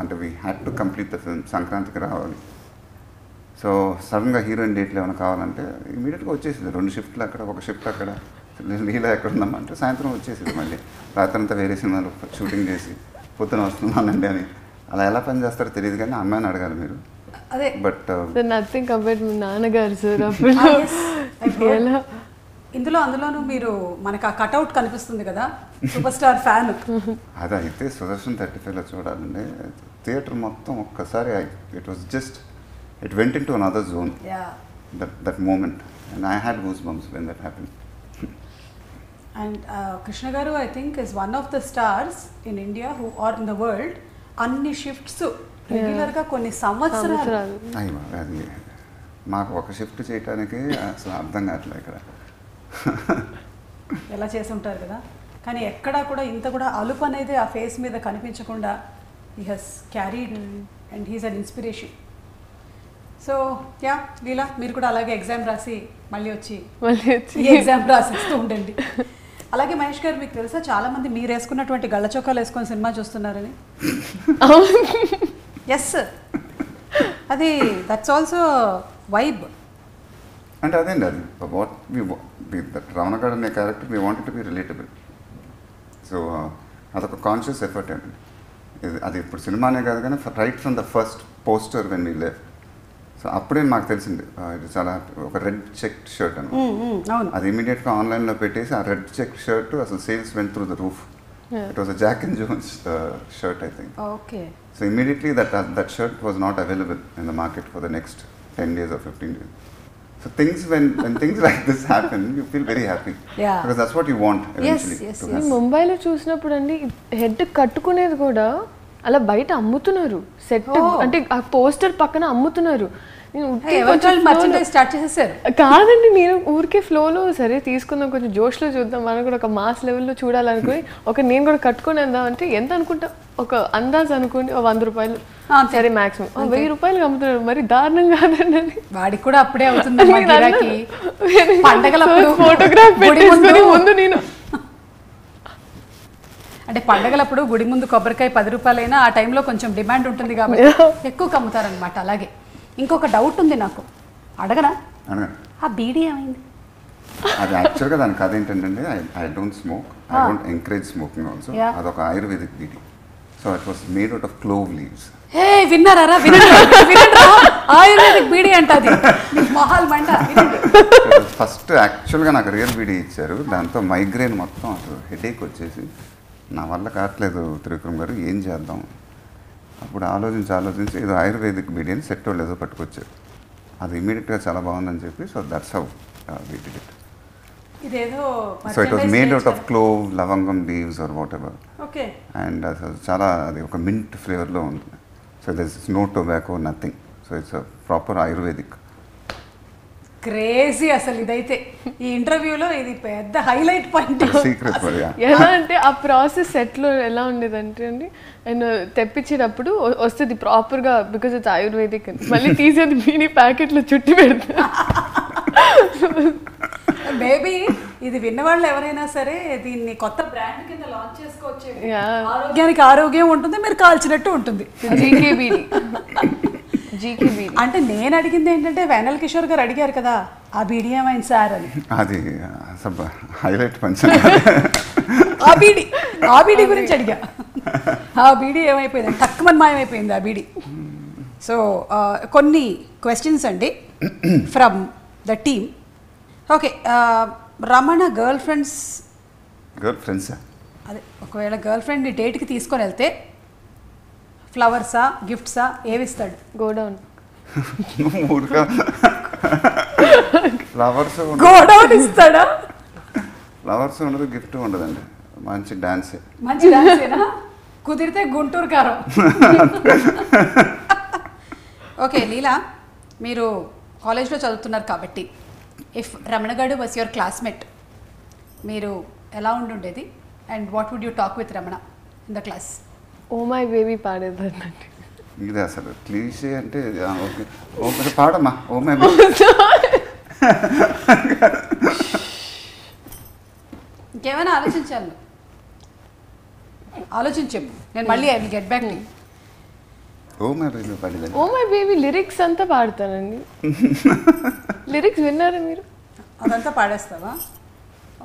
అంటే we had to complete the film, సంక్రాంతికి రావాలి. సో సడన్గా హీరోయిన్ డేట్లు ఏమైనా కావాలంటే ఇమీడియట్గా వచ్చేసింది. 2 షిఫ్ట్లు అక్కడ, 1 షిఫ్ట్ అక్కడ. లీలా ఎక్కడ ఉందామంటే సాయంత్రం వచ్చేసింది. మళ్ళీ రాత్రంతా వేరే సినిమాలు షూటింగ్ చేసి పొద్దున వస్తున్నానండి అని. అలా ఎలా పని చేస్తారో తెలియదు, కానీ అమ్మాయిని అడగాలి మీరు. అదే బట్ నథింగ్ కంపేర్ టు నాన్నగారు సార్. ఎలా అందులోనూ మీరు మనకు ఆ కట్అవుట్ కనిపిస్తుంది కదా, సూపర్ స్టార్ ఫ్యాన్. అదైతే సుదర్శన్ 35లో చూడాలండి. థియేటర్ మొత్తం ఒక్కసారి it went into another zone. That moment and I had goose bumps when that happen. And Krishna garu I think is one of the stars in India who are in the world అన్ని షిఫ్ట్స్ రెగ్యులర్గా కొన్ని సంవత్సరాలు. అయ్యో, అది మాకు ఒక షిఫ్ట్ చేయడానికి అసలు అర్థం కావట్లేదు ఇక్కడ. ఎలా చేసి ఉంటారు కదా, కానీ ఎక్కడా కూడా ఇంత కూడా అలుపు అనేది ఆ ఫేస్ మీద కనిపించకుండా he has carried and he's an inspiration. So yeah Leela, మీరు కూడా అలాగే ఎగ్జామ్ రాసి మళ్ళీ వచ్చి ఈ ఎగ్జామ్ రాసిస్తూ ఉండండి. అలాగే మహేష్ గారు, మీకు తెలుసా చాలామంది మీరు వేసుకున్నటువంటి గళ్ళ చొక్కాలు వేసుకొని సినిమా చూస్తున్నారని? ఎస్, అది దట్స్ ఆల్సో వైబ్. అంటే అదేండి, అది రమణ గారు అనే character we wanted to be relatable. So అదొక కాన్షియస్ ఎఫర్ట్ అండి. అది ఇప్పుడు సినిమానే కాదు, కానీ right from the first poster when we left. So అప్పుడే మాకు తెలిసింది ఇది చాలా ఒక రెడ్ చెక్ షర్ట్ అని. అది ఇమీడియట్గా ఆన్లైన్లో పెట్టేసి ఆ రెడ్ చెక్ షర్ట్ అసలు sales went through the roof. It was a Jack and Jones shirt I think. Okay. So immediately that shirt was not available in the market for the next 10 days or 15 days. So when things like this happen, you feel very happy. Yeah. Because that's what you want eventually. Yes. నేను ముంబైలో చూసినప్పుడు అండి హెడ్ కట్టుకునేది కూడా అలా బయట అమ్ముతున్నారు. సెట్ అంటే ఆ పోస్టర్ పక్కన అమ్ముతున్నారు. స్టార్ట్ చేసేసారు కాదండి, నేను ఊరికే ఫ్లోలో సరే తీసుకుందాం, కొంచెం జోష్లో చూద్దాం, మనం కూడా ఒక మాస్ లెవెల్లో చూడాలనుకుని నేను కూడా కట్టుకొని వెళ్దాం అంటే ఎంత అనుకుంటా, ఒక అందాజ్ అనుకోండి 100 రూపాయలు, సరే మాక్సిమం 1000 రూపాయలు అమ్ముతున్నారు. మరి దారుణం కాదండి అది. వాడికి కూడా అప్పుడే అవుతుంది ఫోటోగ్రాఫ్ పెట్టేసుకొని ముందు నేను అంటే పండగలప్పుడు గుడి ముందు కొబ్బరికాయ 10 రూపాయలైనా ఆ టైంలో కొంచెం డిమాండ్ ఉంటుంది కాబట్టి ఎక్కువ కమ్ముతారనమాట. అలాగే ఇంకొక డౌట్ ఉంది నాకు, అడగనా? ఆ బీడీ ఏమైంది? అది యాక్చువల్గా దాని కథ ఏంటంటే, I don't smoke, I don't encourage smoking also. అదొక Ayurvedic beedi. So it was made out of clove leaves. Hey విన్నారా? ఆయుర్వేదిక్ బీడీ అంటది మొహాల్ మంట. ఫస్ట్ యాక్చువల్గా నాకు రియల్ బీడీ ఇచ్చారు, దాంతో మైగ్రేన్ మొత్తం అసలు హెడేక్ వచ్చేసి నా వల్ల కావట్లేదు త్రివిక్రమ్ గారు, ఏం చేద్దాం. అప్పుడు ఆలోచించి ఏదో ఆయుర్వేదిక్ బీడీ అని సెట్ వాళ్ళు ఏదో పట్టుకొచ్చారు. అది ఇమీడియట్గా చాలా బాగుందని చెప్పి, so that's how we did it. So it was made out of clove, లవంగం leaves or whatever. Okay. And అసలు చాలా అది ఒక మింట్ ఫ్లేవర్లో ఉంటుంది. So there is no tobacco, nothing. So it's proper Ayurvedic. Crazy అసలు. ఇదైతే ఈ ఇంటర్వ్యూలో ఇది పెద్ద హైలైట్ పాయింట్. సీక్రెట్. ఎలా అంటే ఆ ప్రాసెస్ సెట్లో ఎలా ఉండేదంటే అండి, అండ్ తెప్పించేటప్పుడు వస్తుంది ప్రాపర్గా, బికాజ్ ఇట్స్ ఆయుర్వేదిక్ అని, మళ్ళీ తీసేది మినీ ప్యాకెట్లో చుట్టి పెడతా. మేబీ ఇది విన్నవాళ్ళు ఎవరైనా సరే దీన్ని కొత్త బ్రాండ్ కింద లాంచ్ చేసుకోవచ్చు. ఆరోగ్యానికి ఆరోగ్యం ఉంటుంది, మీరు కాల్చినట్టు ఉంటుంది. అంటే నేను అడిగింది ఏంటంటే, వేనల్ కిషోర్ గారు అడిగారు కదా ఆ బీడీ ఏమైంది సార్ అని. అది హైలైట్ పంచ్. ఆ బీడీ గురించి అడిగా. ఆ బీడీ ఏమైపోయింది, తక్కువ మాయమైపోయింది ఆ బీడీ. సో కొన్ని క్వశ్చన్స్ అండి from the team. Okay, Ramana girl friends అదే ఒకవేళ గర్ల్ ఫ్రెండ్ని డేట్కి తీసుకొని వెళ్తే ఫ్లవర్సా గిఫ్ట్సా ఏవిస్తాడు? గోడౌన్. ఫ్లవర్స్ గోడౌన్ ఇస్తాడా? ఫ్లవర్స్ ఉండదు, గిఫ్ట్ ఉండదండి, మంచి డాన్సే. మంచి డాన్సేనా? కుదిరితే గుంటూరు కారం. ఓకే లీలా, మీరు కాలేజ్లో చదువుతున్నారు కాబట్టి ఇఫ్ రమణ గారు వాస్ యువర్ క్లాస్మేట్, మీరు ఎలా ఉండుండేది and what would you talk with Ramana in the class? Oh my baby పాడేదాన్నండి. ఇది అసలు క్లీషే అంటే ఓకే ఓకే పాడమ్మా ఓ మై ఇంకేమైనా ఆలోచించాలి, ఆలోచించాము. నేను మళ్ళీ I will get back to oh my baby పాడేదాన్ని. ఓ మై బేబీ లిరిక్స్ అంతా పాడతానండి. లిరిక్స్ విన్నారా మీరు? అదంతా పాడేస్తావా?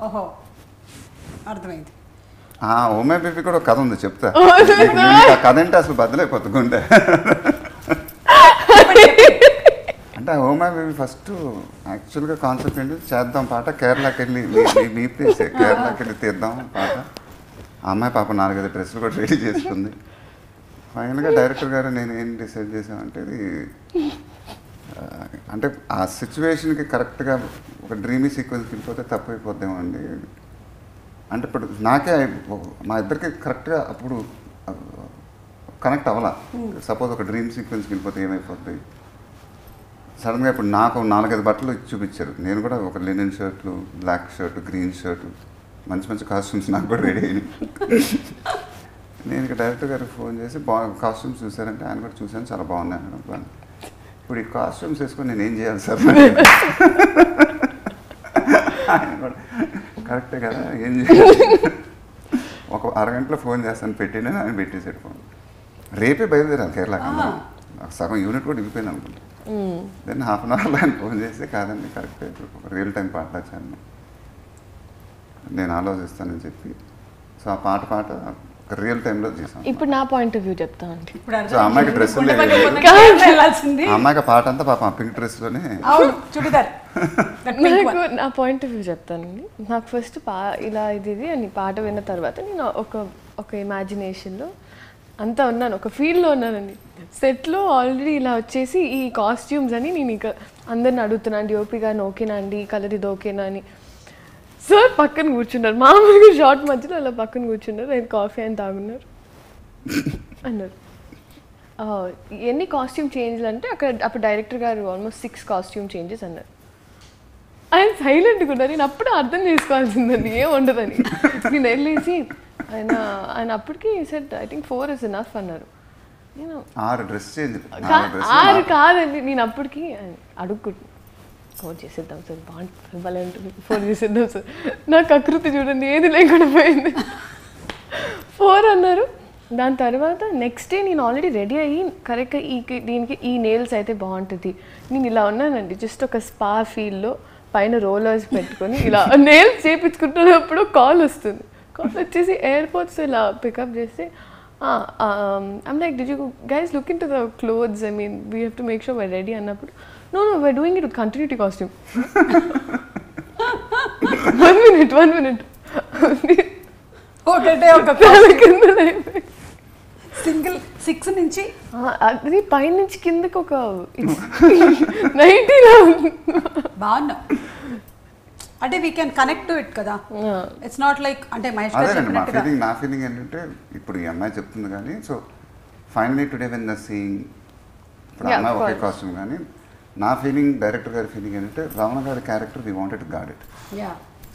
ఓహో అర్థమైంది. ఓ మై బేబీ కూడా ఒక కథ ఉంది, చెప్తా. ఆ కథ అంటే అసలు బద్దలైపోతుంది గుండె. అంటే ఓ మై బేబీ ఫస్ట్ యాక్చువల్గా కాన్సెప్ట్ ఏంటి, చేద్దాం పాట, కేరళకి వెళ్ళి మీ ప్లేసే, కేరళకి వెళ్ళి తీద్దాం పాట. ఆ అమ్మాయి పాప 4-5 డ్రెస్సులు కూడా రెడీ చేసుకుంది. ఫైనల్గా డైరెక్టర్ గారు నేను ఏం డిసైడ్ చేసామంటే ఇది అంటే ఆ సిచ్యువేషన్కి కరెక్ట్గా ఒక డ్రీమీ సీక్వెన్స్కి వెళ్ళిపోతే తప్పైపోద్దేమో అండి. అంటే ఇప్పుడు నాకే మా ఇద్దరికి కరెక్ట్గా అప్పుడు కనెక్ట్ అవ్వాలా. సపోజ్ ఒక డ్రీమ్ సీక్వెన్స్కి వెళ్ళిపోతే ఏమైపోద్ది. సడన్గా ఇప్పుడు నాకు 4-5 బట్టలు చూపించారు, నేను కూడా ఒక లినెన్ షర్ట్లు, బ్లాక్ షర్ట్, గ్రీన్ షర్ట్, మంచి మంచి కాస్ట్యూమ్స్ నాకు కూడా రెడీ అయినాయి. నేను ఇక డైరెక్టర్ గారికి ఫోన్ చేసి కాస్ట్యూమ్స్ చూసారంటే ఆయన కూడా చూశాను, చాలా బాగున్నాయి అన్నాడు. ఇప్పుడు ఈ కాస్ట్యూమ్స్ వేసుకొని నేను ఏం చేయాలి సార్? ఆయన కూడా కరెక్టే కదా, ఏం చేయాలి? ఒక అరగంటలో ఫోన్ చేస్తాను పెట్టిన ఆయన పెట్టేసాడు ఫోన్. రేపే బయలుదేరాను కేరళకి. సగం యూనిట్ కూడా దిగిపోయింది అనుకుంటా. దెన్ హాఫ్ అన్ అవర్లో ఆయన ఫోన్ చేసి కాదండి కరెక్టే, ఒక రియల్ టైం పాటలాచాను, నేను ఆలోచిస్తానని చెప్పి సో ఆ పాట రియల్ టైంలో చేసాం. ఇప్పుడు నా పాయింట్ ఆఫ్ వ్యూ చెప్తానండి. సో అమ్మాయికి డ్రెస్ అమ్మాయికి పాట అంతా పాప పింక్ డ్రెస్లోనే. నాకు నా పాయింట్ ఆఫ్ వ్యూ చెప్తానండి. నాకు ఫస్ట్ ఇలా ఇది అని పాట విన్న తర్వాత నేను ఒక ఇమాజినేషన్లో అంతా ఉన్నాను, ఒక ఫీల్డ్లో ఉన్నానండి. సెట్లో ఆల్రెడీ ఇలా వచ్చేసి ఈ కాస్ట్యూమ్స్ అని నేను ఇక అందరిని అడుగుతున్నాను, డిఓపి గారిని ఓకేనా అండి, ఈ కలర్ ఇది ఓకేనా అని. సార్ పక్కన కూర్చున్నారు, మామూలుగా షార్ట్ మధ్యలో అలా పక్కన కూర్చున్నారు, ఆయన కాఫీ అని తాగున్నారు అన్నారు. ఎన్ని కాస్ట్యూమ్ చేంజ్లు అంటే అప్పుడు డైరెక్టర్ గారు ఆల్మోస్ట్ 6 కాస్ట్యూమ్ చేంజెస్ అన్నారు. ఆయన సైలెంట్గా ఉన్నారు. నేను అప్పుడు అర్థం చేసుకోవాల్సిందండి ఏం ఉండదని. నేను వెళ్ళేసి ఆయన అప్పటికి set I think 4 is enough అన్నారు. నేను 6 కాదండి, నేను అప్పటికి అడుక్కుంటున్నాను, 4 చేసేద్దాం సార్, బాగుంటుంది, భలే ఉంటుంది, 4 చేసేద్దాం సార్. నాకు ఆకృతి చూడండి ఏది లేకుండా పోయింది. 4 అన్నారు. దాని తర్వాత నెక్స్ట్ డే నేను ఆల్రెడీ రెడీ అయ్యి కరెక్ట్గా దీనికి ఈ నెయిల్స్ అయితే బాగుంటుంది, నేను ఇలా ఉన్నానండి జస్ట్ ఒక స్పా ఫీల్డ్లో పైన రోలర్స్ పెట్టుకొని ఇలా నెయిల్స్ చేయించుకుంటున్నప్పుడు కాల్ వస్తుంది. కాల్ వచ్చేసి ఎయిర్పోర్ట్స్ ఇలా పికప్ చేస్తే I'm like did you guys look in to the clothes, I mean we have to make sure we're ready అన్నప్పుడు no we're doing it with continuity costume. one minute ఒకటే ఒక సింగిల్ 6 నుంచి అది పైన నుంచి కిందకి ఒక 90 బాగున్నా అంటే we can connect to it కదా. ఇట్స్ నాట్ లైక్ అంటే మహేష్ నా ఫీలింగ్ ఏంటంటే ఇప్పుడు ఈ అమ్మాయి చెప్తుంది కానీ so finally today when the seeing ఇప్పుడు అమ్మాయి ఒకే కాస్ట్యూమ్ కానీ నా ఫీలింగ్ డైరెక్టర్ గారి ఫీలింగ్ ఏంటంటే రమణ గారి character we wanted to guard it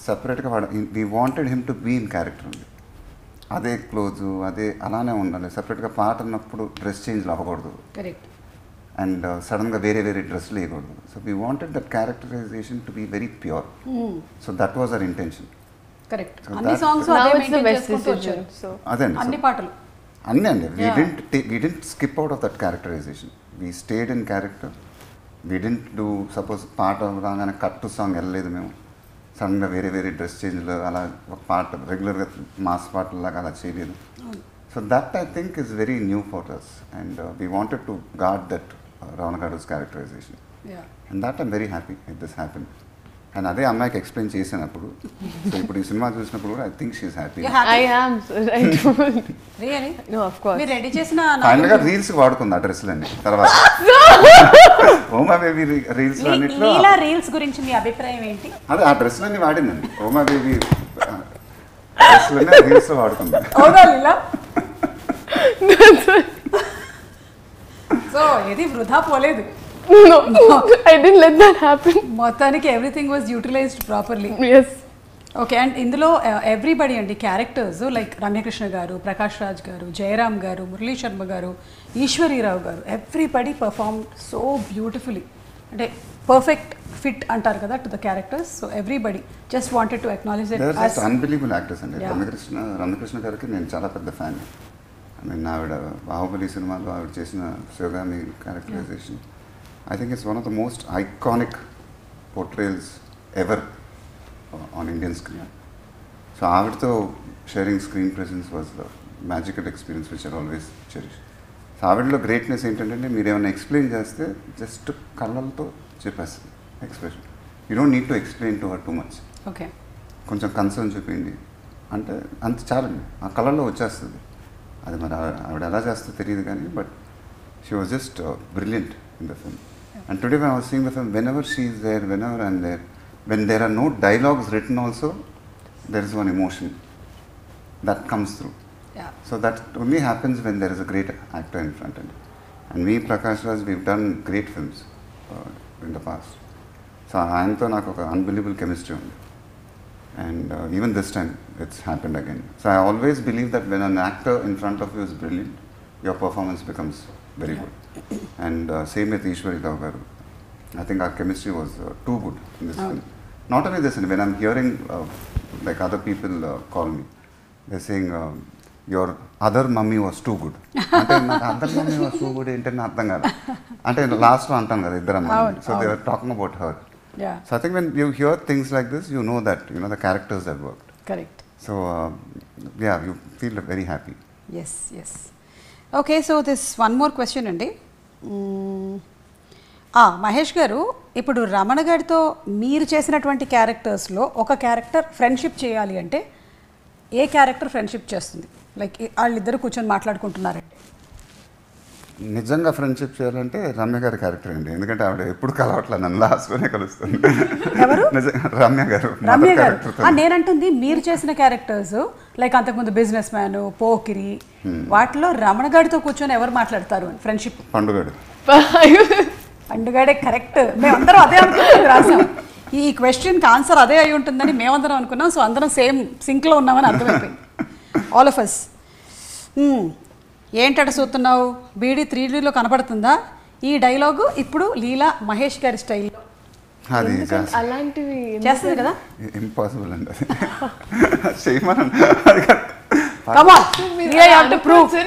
సపరేట్గా we wanted him to be in character ఉంది, అదే క్లోజు అదే అలానే ఉండాలి. సపరేట్గా పాట అన్నప్పుడు డ్రెస్ చేంజ్లు అవ్వకూడదు అండ్ సడన్గా వేరే డ్రెస్సులు వేయకూడదు. So we wanted that characterisation to be very pure. So that was our intention. అదే అండి అన్నీ అండి. We didn't skip out of that characterisation, we stayed in character. We didn't do suppose పాట రాగానే కట్టు సాంగ్ వెళ్ళలేదు మేము, సడన్గా వేరే డ్రెస్ చేంజ్లు అలా ఒక పాట రెగ్యులర్గా మాస్ పాటలాగా అలా చేయలేదు. So that I think is very new for us and we wanted to God that Ravana Garu's characterization. And that I'm very happy if this happened. And అదే అమ్మాయికి ఎక్స్ప్లెయిన్ చేసినప్పుడు సో ఇప్పుడు ఈ సినిమా చూసినప్పుడు కూడా I think she is happy. I am. I don't. Really No, of course. మీరు రెడీ చేసిన ఫైనల్గా రీల్స్ వాడుకుంది ఆ డ్రెస్సులన్నీ తర్వాత ఓమా బేబీ రీల్స్ అన్నిట్లో లీలా రీల్స్ గురించి మీ అభిప్రాయం ఏంటి? అదే ఆ డ్రెస్సులన్నీ వాడిందండి. ఓమా బేబీ డ్రెస్సులన్నీ రీల్స్లో వాడుకుంది. అవునా లీలా? సో ఏది వృధా పోలేదు. No, I didn't let that happen. మొత్తానికి everything was utilised properly. Yes. Okay, and ఇందులో ఎవ్రీబడి అండి క్యారెక్టర్స్ లైక్ రమ్యకృష్ణ గారు, ప్రకాష్ రాజ్ గారు, జయరామ్ గారు, మురళీ శర్మ గారు, ఈశ్వరీరావు గారు, ఎవ్రీబడి పర్ఫార్మ్ సో బ్యూటిఫుల్లీ. అంటే పర్ఫెక్ట్ ఫిట్ అంటారు కదా to the characters. So everybody just wanted to acknowledge it. Unbelievable actors అండి. రమ్యకృష్ణ గారికి నేను చాలా పెద్ద ఫ్యాన్. ఐ మీన్ ఆవిడ బాహుబలి సినిమాలో ఆవిడ చేసిన Sivagami characterisation I think it's one of the most iconic portrayals ever on Indian screen. So ఆవిడతో sharing screen presence was the magical experience which I always cherish. So ఆవిడలో గ్రేట్నెస్ ఏంటంటే మీరు ఏమైనా ఎక్స్ప్లెయిన్ చేస్తే జస్ట్ కళ్ళతో చెప్పేస్తుంది expression. You don't need to explain to her too much. Okay, కొంచెం కన్సర్న్ చూపిండి అంటే అంత చాలండి, ఆ కళల్లో వచ్చేస్తుంది. అది మరి ఆవిడ ఎలా చేస్తుందో తెలియదు కానీ but she was just brilliant in the film. And today when I was seeing the film, whenever she is there, whenever I'm there, when there are no dialogues written also, there is one emotion that comes through. Yeah. So that only happens when there is a great actor in front end. And me, Prakash Raj, we've done great films in the past. So ఆయనతో నాకు ఒక unbelievable chemistry ఉంది. And even this time, it's happened again. So I always believe that when an actor in front of you is brilliant, your performance becomes very good. And same with Ishwarirav garu. I think our chemistry was too good in this film. Not only this, when I'm hearing like other people call me, they're saying your other mummy was too good. అంటే నాకు other mummy was too good ఏంటని అర్థం కాదు. అంటే లాస్ట్లో అంటాం కదా ఇద్దరు అమ్మాయి. So they were talking about her. Yeah. So I think when you hear things like this, you know that the characters that worked. Correct. So yeah, you feel very happy. Yes, yes. Okay, so this one more question అండి. మహేష్ గారు, ఇప్పుడు రమణ గారితో మీరు చేసినటువంటి క్యారెక్టర్స్లో ఒక క్యారెక్టర్ ఫ్రెండ్షిప్ చేయాలి అంటే ఏ క్యారెక్టర్ ఫ్రెండ్షిప్ చేస్తుంది? లైక్ వాళ్ళిద్దరు కూర్చొని మాట్లాడుకుంటున్నారండి, నిజంగా ఫ్రెండ్షిప్ చేయాలంటే రమ్య గారి క్యారెక్టర్ అండి. ఎందుకంటే ఆవిడ ఎప్పుడు కలవట్లేదు, నన్ను లాస్ట్లోనే కలుస్తుంది. ఎవరు? రమ్య గారు. రమ్య గారు. నేనంటుంది మీరు చేసిన క్యారెక్టర్స్ లైక్ అంతకుముందు బిజినెస్ మ్యాన్, పోకిరి, వాటిలో రమణ గారితో కూర్చొని ఎవరు మాట్లాడతారు ఫ్రెండ్షిప్? పండుగాడు. పండుగాడే కరెక్ట్. మేమందరం అదే అనుకున్నాం, రాసాం. ఈ క్వశ్చన్కి ఆన్సర్ అదే అయి ఉంటుందని మేమందరం అనుకున్నాం. సో అందరం సేమ్ సింక్లో ఉన్నామని అర్థమైపోయింది, ఆల్ ఆఫ్ అస్. ఏంటట చూస్తున్నావు, బీడీ 3Dలో కనపడుతుందా? ఈ డైలాగు ఇప్పుడు లీలా మహేష్ గారి స్టైల్లో అది అలాంటివి చేస్తుంది కదా. ఇంపాసిబుల్ అండి అది చేయమని.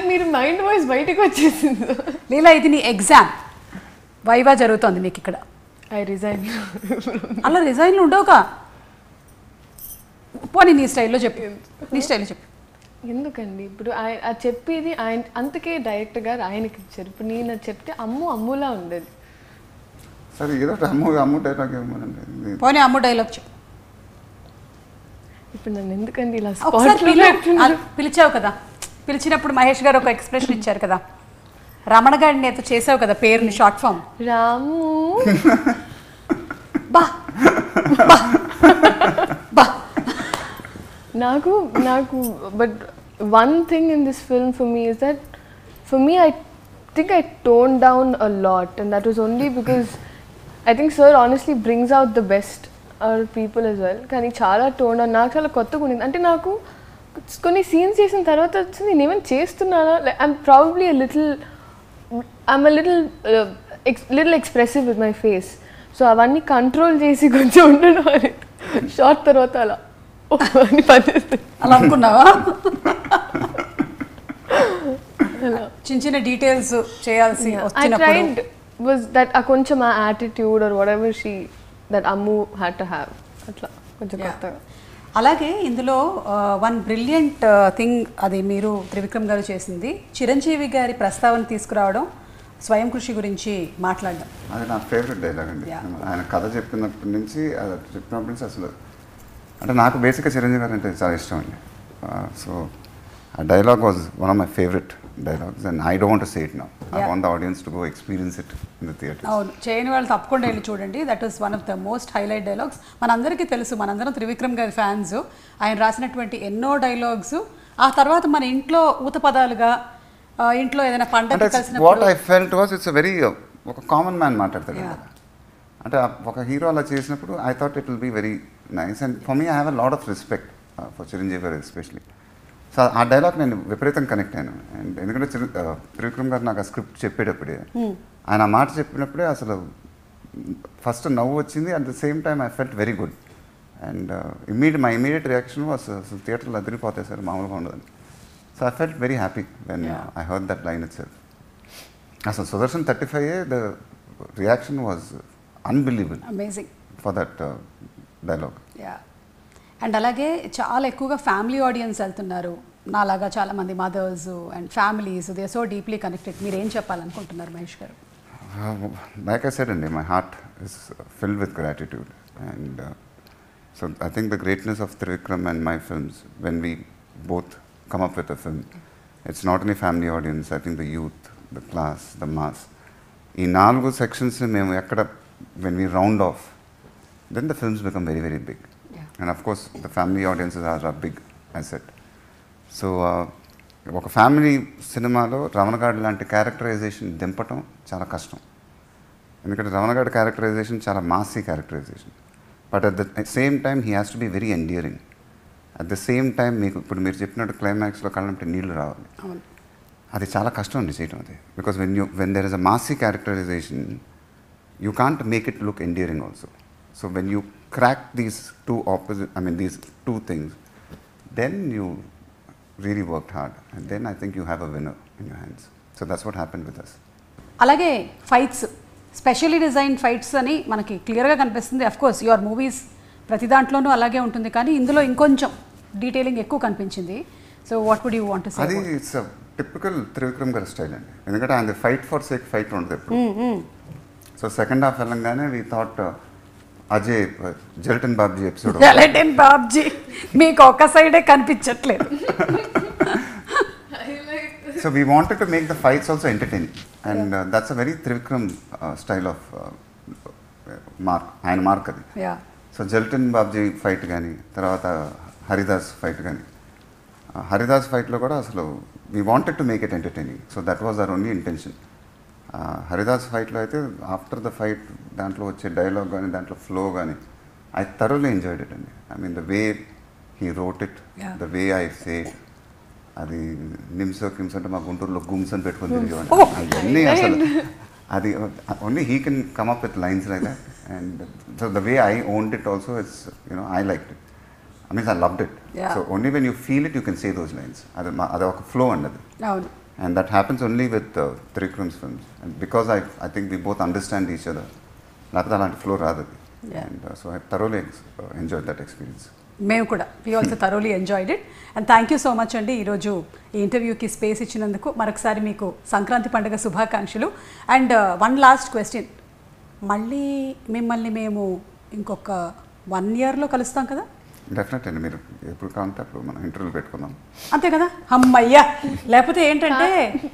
మీరు మైండ్ వాయిస్ బయటకు వచ్చేసింది. లీలా, ఇది నీ ఎగ్జామ్, వైవా జరుగుతుంది నీకు ఇక్కడ. I resign. అలా రిజైన్లు ఉండవుగా. పోనీ నీ స్టైల్లో చెప్పు, నీ స్టైల్లో చెప్పు. ఎందుకండి ఇప్పుడు ఆయన చెప్పేది ఆయన, అందుకే డైరెక్టర్ గారు ఆయనకి ఇచ్చారు. ఇప్పుడు నేను చెప్తే అమ్ములా ఉండేది. సరే ఏదో అమ్ము డైలాగ్ ఇవ్వమనండి. పోనీ అమ్ము డైలాగ్ చెప్పు. ఇప్పుడు నన్ను ఎందుకండి ఇలా పిలిచావు కదా, పిలిచినప్పుడు మహేష్ గారు ఒక ఎక్స్ప్రెషన్ ఇచ్చారు కదా, రమణ గారిని నేత చేసావు కదా పేరుని షార్ట్ ఫామ్. రాము బా బా బా. నాకు but one thing in this film for me is that for me I think I tone down a lot and that was only because I think sir honestly brings out the best our people as well. కానీ చాలా టోన్ డౌన్, నాకు చాలా కొత్తగా ఉండింది. అంటే నాకు కొన్ని సీన్స్ చేసిన తర్వాత వచ్చింది నేను ఏమైనా చేస్తున్నానా, I'm probably I'm little expressive with my face. So అవన్నీ కంట్రోల్ చేసి కొంచెం ఉండడం అని షార్ట్ తర్వాత అలా అని పనిచేస్తాయి. అలా అనుకున్నావా? చిన్న చిన్న డీటెయిల్స్ చేయాల్సి వచ్చినప్పుడు was that a కొంచెం ఆ attitude or whatever she that Ammu had to have అట్లా కొంచెం కొత్తగా. అలాగే ఇందులో వన్ బ్రిలియంట్ థింగ్ అది మీరు త్రివిక్రమ్ గారు చేసింది, చిరంజీవి గారి ప్రస్తావన తీసుకురావడం, స్వయం కృషి గురించి మాట్లాడడం. అది నా ఫేవరెట్ డైలాగ్ అండి. ఆయన కథ చెప్పినప్పటి నుంచి అసలు అంటే నాకు బేసిక్గా చిరంజీవి గారు అంటే చాలా ఇష్టం అండి. సో ఆ dialogue was one of my favourite dialogues and I don't want to say it now. I want the audience to go experience it in the theatre. అవును, చేయని వాళ్ళు తప్పకుండా వెళ్ళి చూడండి. That was one of the most highlight dialogues. మనందరికీ తెలుసు, మనందరం త్రివిక్రమ్ గారి ఫ్యాన్స్. ఆయన రాసినటువంటి ఎన్నో డైలాగ్స్ ఆ తర్వాత మన ఇంట్లో ఊత పదాలుగా ఇంట్లో ఏదైనా పండగ కలిసినప్పుడు what I felt was it's very ఒక కామన్ మ్యాన్ మాట్లాడతాడు కదా. అంటే ఒక హీరో అలా చేసినప్పుడు I thought it will be very nice and for me I have a lot of respect for Chiranjeevi garu especially. So ఆ డైలాగ్ నేను విపరీతంగా కనెక్ట్ అయ్యాను. అండ్ ఎందుకంటే త్రివిక్రమ్ గారు నాకు ఆ స్క్రిప్ట్ చెప్పేటప్పుడే ఆయన ఆ మాట చెప్పినప్పుడే అసలు ఫస్ట్ నవ్వు వచ్చింది. At the same time I felt very good. And my immediate reaction was అసలు థియేటర్లో అదిరిపోతాయి సార్, మామూలుగా ఉండదని. So I felt very happy when I heard that line itself. అసలు Sudarshan 35 the reaction was unbelievable amazing for that dialogue. And అలాగే చాలా ఎక్కువగా ఫ్యామిలీ ఆడియన్స్ వెళ్తున్నారు. నాలాగా చాలామంది mothers and families, they are so deeply connected. మీరు ఏం చెప్పాలనుకుంటున్నారు మహేష్ గారు? లైక్ ఐ సెడ్ అండి, my heart is filled with gratitude. And so I think the greatness of Trivikram and my films when we both come up with a film, it's not only family audience, I think the youth, the class, the mass. ఈ 4 sections మేము ఎక్కడ when we round off, then the films become very very big. And of course the family audiences are a big asset. So ఒక ఫ్యామిలీ సినిమాలో రమణగాడి లాంటి క్యారెక్టరైజేషన్ దింపటం చాలా కష్టం. ఎందుకంటే రమణగాడి క్యారెక్టరైజేషన్ చాలా massy characterization, but at the same time he has to be very endearing. At the same time మీకు ఇప్పుడు మీరు చెప్పినట్టు క్లైమాక్స్లో కళ్ళంటే నీళ్లు రావాలి. అది చాలా కష్టం అండి చేయడం అది. Because when there is a massy characterisation you can't make it look endearing also. So when you crack these these two things, then you really worked hard and then I think you have a winner in your hands. So that's what happened with us. అలాగే ఫైట్స్, స్పెషల్లీ డిజైన్ ఫైట్స్ అని మనకి క్లియర్గా కనిపిస్తుంది. అఫ్కోర్స్ యువర్ మూవీస్ ప్రతి దాంట్లోనూ అలాగే ఉంటుంది, కానీ ఇందులో ఇంకొంచెం డీటెయిలింగ్ ఎక్కువ కనిపించింది. So what would you want to say? అది ఇట్స్ టిపికల్ త్రివిక్రమ్ గారి స్టైల్ అండి. ఎందుకంటే ఆయన ఫైట్ ఫర్ సేక్ ఫైట్ ఉంటుంది ఎప్పుడు. సో సెకండ్ హాఫ్ వెళ్ళంగానే we thought Ajay Jelton Babji episode. Jelton Babji మీకు ఒక సైడే కనిపించట్లేదు. So we wanted to make the fights also entertaining, and that's a very Trivikram style of mark. ఆయన మార్క్ అది. సో జెల్టన్ బాబ్జీ ఫైట్ కానీ, తర్వాత హరిదాస్ ఫైట్ కానీ, హరిదాస్ ఫైట్లో కూడా అసలు we wanted to make it entertaining. So that was our only intention. Haridas ఫైట్లో అయితే ఆఫ్టర్ ద ఫైట్ దాంట్లో వచ్చే డైలాగ్ కానీ, దాంట్లో ఫ్లో కానీ, ఐ థరోలీ ఎంజాయ్డ్ ఇట్ అండి. I mean the way he wrote it, the way I say it. అది నిమ్స్ కిమ్స్ అంటే మా గుంటూరులో గుమ్స్ అని పెట్టుకొని తిరిగేవాడిని. అవన్నీ అసలు అది only he can come up with lines like that. And so the way I owned it also, it's I liked it. I mean, I loved it. So only when you feel it, you can say those lines. That's a flow under it. And that happens only with Trikram's films. And because I think we both understand each other, that's the flow rather. And so I thoroughly enjoyed that experience. మేము కూడా we also thoroughly enjoyed it. And thank you so much అండి ఈరోజు ఈ ఇంటర్వ్యూకి స్పేస్ ఇచ్చినందుకు. మరొకసారి మీకు సంక్రాంతి పండుగ శుభాకాంక్షలు. అండ్ వన్ లాస్ట్ క్వశ్చన్, మళ్ళీ మిమ్మల్ని మేము ఇంకొక 1 yearలో కలుస్తాం కదా? డెఫినెట్ అండి, మీరు ఎప్పుడు కావాలంటే అప్పుడు మనం ఇంటర్వ్యూలు పెట్టుకుందాం. అంతే కదా? అమ్మయ్యా. లేకపోతే ఏంటంటే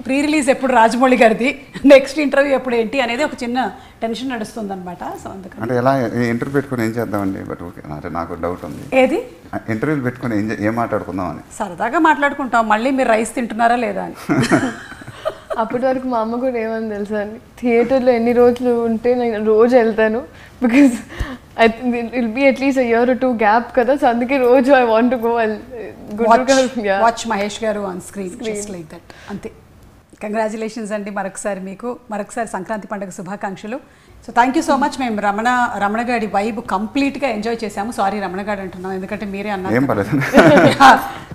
ప్రీ రిలీజ్ ఎప్పుడు రాజమౌళి గారిది, నెక్స్ట్ ఇంటర్వ్యూ ఎప్పుడు ఏంటి అనేది ఒక చిన్న టెన్షన్ నడుస్తుంది అనమాట. సో అందుకని అంటే ఎలా ఇంటర్వ్యూ పెట్టుకుని ఏం చేద్దామండి? బట్ ఓకే, అంటే నాకు డౌట్ ఉంది. ఏది ఇంటర్వ్యూలు పెట్టుకుని ఏం మాట్లాడుకుందాం అని. సరదాగా మాట్లాడుకుంటాం, మళ్ళీ మీరు రైస్ తింటున్నారా లేదా అని. అప్పటి వరకు మా అమ్మ కూడా ఏమని తెలుసా అండి, థియేటర్లో ఎన్ని రోజులు ఉంటే నేను రోజు వెళ్తాను, because I think it be at least a year or 2 gap కదా, సో అందుకే రోజు I want to go watch Mahesh గారు on screen just like that. అంతే. కంగ్రాచులేషన్స్ అండి మరొకసారి మీకు, మరొకసారి సంక్రాంతి పండుగ శుభాకాంక్షలు. So thank you so much. మేము రమణగాడి వైబ్ కంప్లీట్గా ఎంజాయ్ చేసాము. సారీ రమణగాడు అంటున్నాం, ఎందుకంటే మీరే అన్నారు.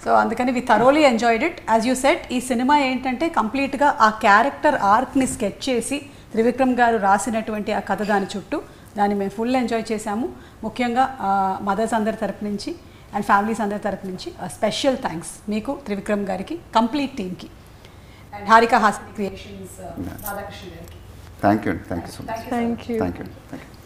సో అందుకని we thoroughly enjoyed it. As you said, ఈ సినిమా ఏంటంటే కంప్లీట్గా ఆ క్యారెక్టర్ ఆర్క్ని స్కెచ్ చేసి త్రివిక్రమ్ గారు రాసినటువంటి ఆ కథ దాని చుట్టూ, దాన్ని మేము ఫుల్ ఎంజాయ్ చేసాము. ముఖ్యంగా మదర్స్ అందరి తరపు నుంచి అండ్ ఫ్యామిలీస్ అందరి తరపు నుంచి స్పెషల్ థ్యాంక్స్ మీకు, త్రివిక్రమ్ గారికి, కంప్లీట్ టీమ్కి. అండ్ హారిక హాస్య క్రియేషన్స్ రాధాకృష్ణ గారికి. థ్యాంక్ యూ అండి, thank you so much, thank you. Thank you అండి, థ్యాంక్ యూ.